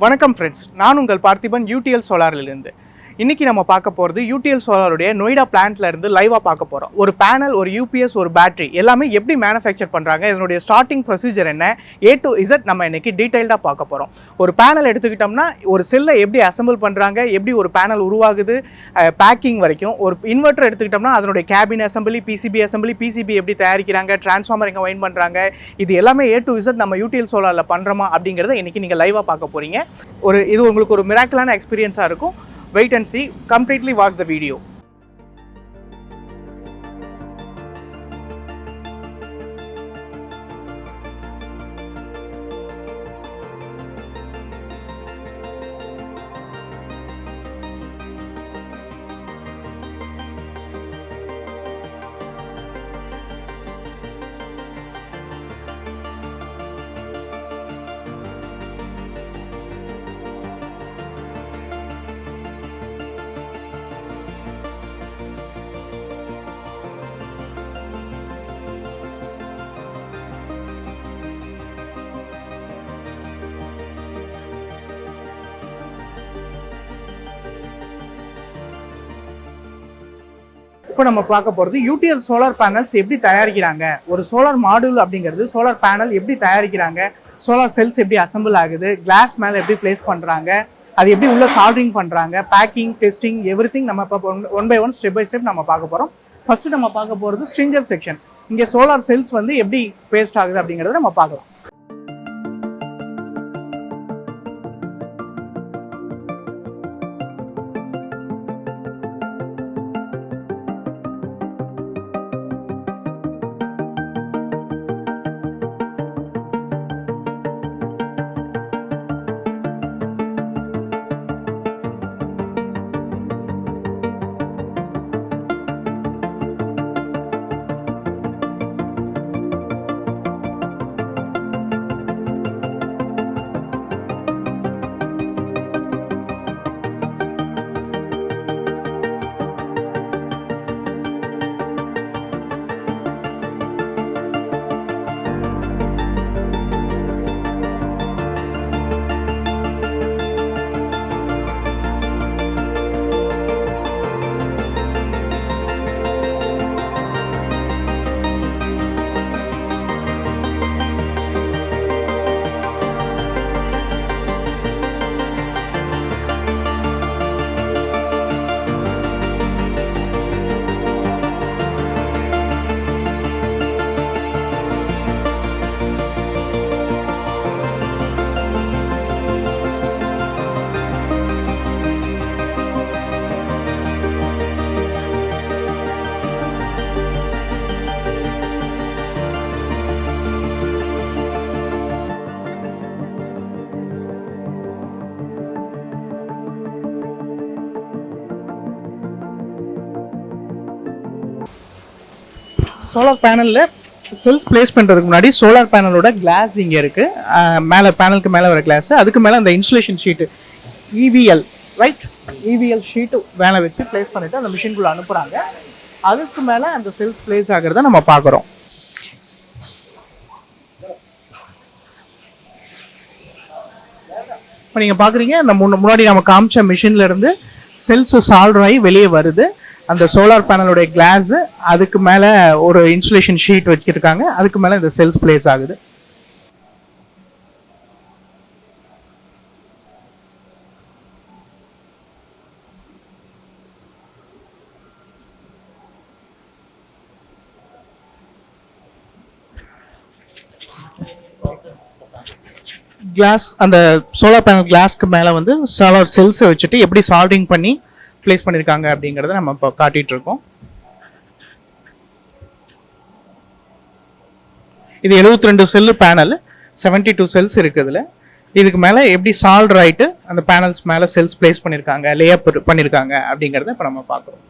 வணக்கம் ஃப்ரெண்ட்ஸ், நான் உங்கள் பார்த்திபன் UTL Solarலிருந்து. இன்றைக்கி நம்ம பார்க்க போகிறது UTL Solarடைய நொய்டா பிளான்ட்ல இருந்து லைவாக பார்க்க போகிறோம். ஒரு பேனல், ஒரு UPS, ஒரு பேட்டரி எல்லாமே எப்படி மேனுஃபேக்சர் பண்ணுறாங்க, இதனுடைய ஸ்டார்டிங் ப்ரொசீஜர் என்ன, A to Z நம்ம இன்றைக்கி டீட்டெயில்டாக பார்க்க போகிறோம். ஒரு பேனல் எடுத்துக்கிட்டோம்னா ஒரு செல்லை எப்படி அசம்பிள் பண்ணுறாங்க, எப்படி ஒரு பேனல் உருவாகுது, பேக்கிங் வரைக்கும். ஒரு இன்வெர்டர் எடுத்துக்கிட்டோம்னா அதனுடைய கேபின் அசம்பிளி, PCB எப்படி தயாரிக்கிறாங்க, டிரான்ஸ்ஃபார்மர் எங்கே வைண்ட் பண்ணுறாங்க, இது எல்லாமே A to Z நம்ம UTL Solarல பண்ணுறோமா அப்படிங்கிறத இன்றைக்கி நீங்கள் லைவாக பார்க்க போகிறீங்க. இது உங்களுக்கு ஒரு மிராக்கிளான எக்ஸ்பீரியன்ஸாக இருக்கும். Wait and see, completely watch the video. இப்போ நம்ம பார்க்க போகிறது UTL சோலார் பேனல்ஸ் எப்படி தயாரிக்கிறாங்க, ஒரு சோலார் மாடியூல் அப்படிங்கிறது சோலார் பேனல் எப்படி தயாரிக்கிறாங்க, சோலார் செல்ஸ் எப்படி அசம்பிள் ஆகுது, கிளாஸ் மேலே எப்படி பிளேஸ் பண்ணுறாங்க, அது எப்படி உள்ள சால்டரிங் பண்ணுறாங்க, பேக்கிங், டெஸ்டிங், எவ்ரிதிங் நம்ம இப்போ one by one step by step நம்ம பார்க்க போகிறோம். ஃபர்ஸ்ட் நம்ம பார்க்க போகிறது ஸ்ட்ரிஞ்சர் செக்ஷன். இங்கே சோலார் செல்ஸ் வந்து எப்படி பேஸ்ட் ஆகுது அப்படிங்கிறத நம்ம பார்க்கலாம். சோலார் பேனலில் செல்ஸ் பிளேஸ் பண்ணுறதுக்கு முன்னாடி சோலார் பேனலோட கிளாஸ் இங்கே இருக்குது. மேலே பேனலுக்கு மேலே வர கிளாஸ், அதுக்கு மேலே அந்த insulation sheet EVL EVL sheet மேலே வச்சு பிளேஸ் பண்ணிவிட்டு அந்த மிஷின்குள்ளே அனுப்புகிறாங்க. அதுக்கு மேலே அந்த செல்ஸ் பிளேஸ் ஆகிறத நம்ம பார்க்குறோம். இப்போ நீங்கள் பார்க்குறீங்க, இந்த முன்னாடி நம்ம காமிச்ச மிஷின்லேருந்து செல்ஸ் சால்டர் ஆகி வெளியே வருது. அந்த சோலார் பேனலோடைய கிளாஸ், அதுக்கு மேலே ஒரு இன்சுலேஷன் ஷீட் வச்சுருக்காங்க, அதுக்கு மேலே இந்த செல்ஸ் பிளேஸ் ஆகுது. கிளாஸ், அந்த சோலார் பேனல் கிளாஸ்க்கு மேலே வந்து சோலார் செல்ஸை வச்சுட்டு எப்படி சால்டரிங் பண்ணி பிளேஸ் பண்ணியிருக்காங்க அப்படிங்கிறத நம்ம இப்போ காட்டிகிட்டு இருக்கோம். இது 72 செல்லு பேனல், 72 செல்ஸ் இருக்குதுல. இதுக்கு மேலே எப்படி சால்டர் ஆகிட்டு அந்த பேனல்ஸ் மேலே செல்ஸ் பிளேஸ் பண்ணியிருக்காங்க, லேஅப் பண்ணியிருக்காங்க அப்படிங்கிறத இப்போ நம்ம பார்க்குறோம்.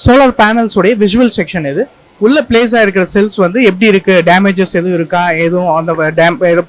சோலார் பேனல்ஸோடைய விஷுவல் செக்ஷன் இது. உள்ள பிளேஸ் ஆகிருக்கிற செல்ஸ் வந்து எப்படி இருக்கு, டேமேஜஸ் எதுவும் இருக்கா, எதுவும் அந்த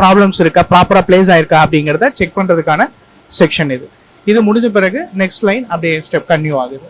ப்ராப்ளம்ஸ் இருக்கா, ப்ராப்பராக பிளேஸ் ஆயிருக்கா அப்படிங்கிறத செக் பண்ணுறதுக்கான செக்ஷன் இது. இது முடிஞ்ச பிறகு நெக்ஸ்ட் லைன் அப்படியே ஸ்டெப் கன்டினியூ ஆகுது.